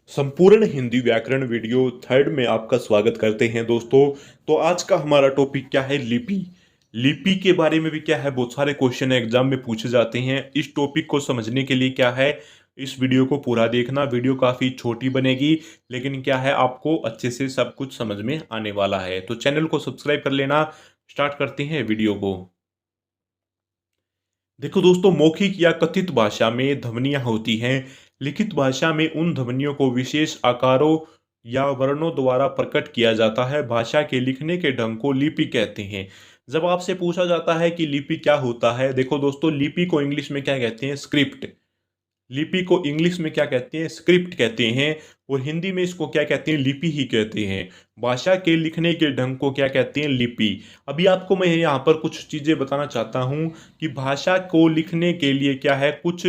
संपूर्ण हिंदी व्याकरण video third में आपका स्वागत करते हैं दोस्तों। तो आज का हमारा टॉपिक क्या है? लिपि। लिपि के बारे में भी क्या है, बहुत सारे क्वेश्चन एग्जाम में पूछे जाते हैं। इस टॉपिक को समझने के लिए क्या है, इस वीडियो को पूरा देखना। वीडियो काफ़ी छोटी बनेगी लेकिन क्या है, आपको अच्छे से सब कुछ समझ में आने वाला है। तो चैनल को सब्सक्राइब कर लेना। स्टार्ट करते हैं वीडियो को। देखो दोस्तों, मौखिक या कथित भाषा में ध्वनियाँ होती हैं। लिखित भाषा में उन ध्वनियों को विशेष आकारों या वर्णों द्वारा प्रकट किया जाता है। भाषा के लिखने के ढंग को लिपि कहते हैं। जब आपसे पूछा जाता है कि लिपि क्या होता है, देखो दोस्तों, लिपि को इंग्लिश में क्या कहते हैं? स्क्रिप्ट। लिपि को इंग्लिश में क्या कहते हैं? स्क्रिप्ट कहते हैं। और हिंदी में इसको क्या कहते हैं? लिपि ही कहते हैं। भाषा के लिखने के ढंग को क्या कहते हैं? लिपि। अभी आपको मैं यहाँ पर कुछ चीज़ें बताना चाहता हूँ कि भाषा को लिखने के लिए क्या है, कुछ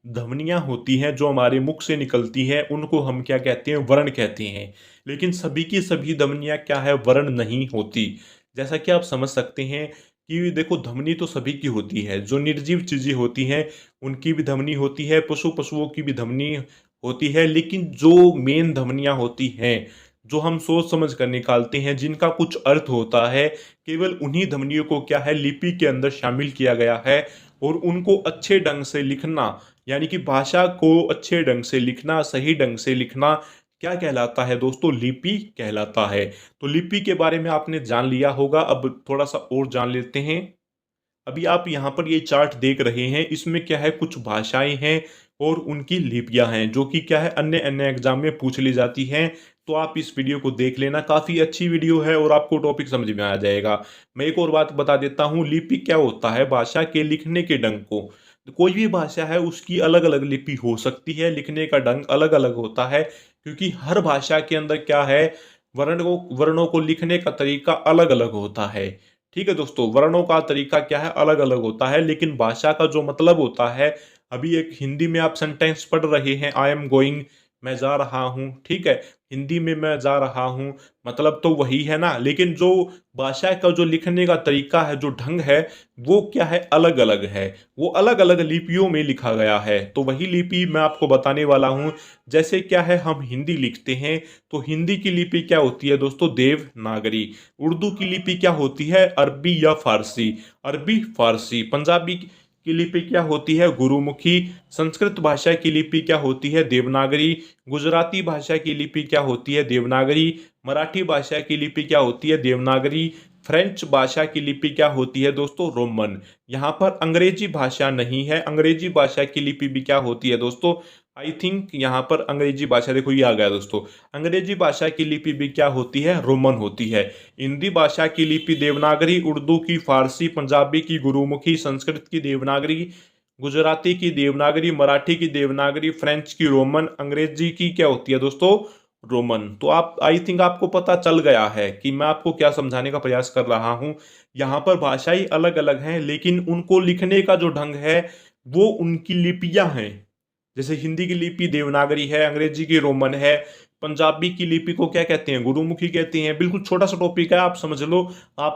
ध्वनियाँ होती हैं जो हमारे मुख से निकलती हैं, उनको हम क्या कहते हैं? वर्ण कहते हैं। लेकिन सभी की सभी ध्वनियाँ क्या है, वर्ण नहीं होती। जैसा कि आप समझ सकते हैं कि देखो, ध्वनि तो सभी की होती है। जो निर्जीव चीज़ें होती हैं उनकी भी ध्वनि होती है, पशुओं की भी ध्वनि होती है। लेकिन जो मेन ध्वनियाँ होती हैं, जो हम सोच समझ कर निकालते हैं, जिनका कुछ अर्थ होता है, केवल उन्हीं ध्वनियों को क्या है, लिपि के अंदर शामिल किया गया है। और उनको अच्छे ढंग से लिखना, यानी कि भाषा को अच्छे ढंग से लिखना, सही ढंग से लिखना क्या कहलाता है दोस्तों? लिपि कहलाता है। तो लिपि के बारे में आपने जान लिया होगा। अब थोड़ा सा और जान लेते हैं। अभी आप यहाँ पर ये चार्ट देख रहे हैं, इसमें क्या है, कुछ भाषाएं हैं और उनकी लिपियां हैं जो कि क्या है, अन्य अन्य एग्जाम में पूछ ली जाती हैं। तो आप इस वीडियो को देख लेना, काफ़ी अच्छी वीडियो है और आपको टॉपिक समझ में आ जाएगा। मैं एक और बात बता देता हूँ, लिपि क्या होता है? भाषा के लिखने के ढंग को, कोई भी भाषा है उसकी अलग अलग लिपि हो सकती है, लिखने का ढंग अलग अलग होता है। क्योंकि हर भाषा के अंदर क्या है, वर्णों को लिखने का तरीका अलग अलग होता है। ठीक है दोस्तों, वर्णों का तरीका क्या है, अलग अलग होता है। लेकिन भाषा का जो मतलब होता है, अभी एक हिंदी में आप सेंटेंस पढ़ रहे हैं, आई एम गोइंग, मैं जा रहा हूँ, ठीक है। हिंदी में मैं जा रहा हूँ, मतलब तो वही है ना। लेकिन जो भाषा का जो लिखने का तरीका है, जो ढंग है, वो क्या है, अलग अलग है। वो अलग अलग लिपियों में लिखा गया है। तो वही लिपि मैं आपको बताने वाला हूँ। जैसे क्या है, हम हिंदी लिखते हैं तो हिंदी की लिपि क्या होती है दोस्तों? देवनागरी। उर्दू की लिपि क्या होती है? अरबी या फारसी। अरबी फारसी। पंजाबी की लिपि क्या होती है? गुरुमुखी। संस्कृत भाषा की लिपि क्या होती है? देवनागरी। गुजराती भाषा की लिपि क्या होती है? देवनागरी। मराठी भाषा की लिपि क्या होती है? देवनागरी। फ्रेंच भाषा की लिपि क्या होती है दोस्तों? रोमन। यहाँ पर अंग्रेजी भाषा नहीं है। अंग्रेजी भाषा की लिपि भी क्या होती है दोस्तों? आई थिंक यहाँ पर अंग्रेजी भाषा, देखो ये आ गया दोस्तों। अंग्रेजी भाषा की लिपि भी क्या होती है? रोमन होती है। हिंदी भाषा की लिपि देवनागरी, उर्दू की फारसी, पंजाबी की गुरुमुखी, संस्कृत की देवनागरी, गुजराती की देवनागरी, मराठी की देवनागरी, फ्रेंच की रोमन, अंग्रेजी की क्या होती है दोस्तों? रोमन। तो आप, आई थिंक आपको पता चल गया है कि मैं आपको क्या समझाने का प्रयास कर रहा हूँ। यहाँ पर भाषाएं अलग अलग हैं लेकिन उनको लिखने का जो ढंग है, वो उनकी लिपियां हैं। जैसे हिंदी की लिपि देवनागरी है, अंग्रेजी की रोमन है, पंजाबी की लिपि को क्या कहते हैं? गुरुमुखी कहते हैं। बिल्कुल छोटा सा टॉपिक है, आप समझ लो। आप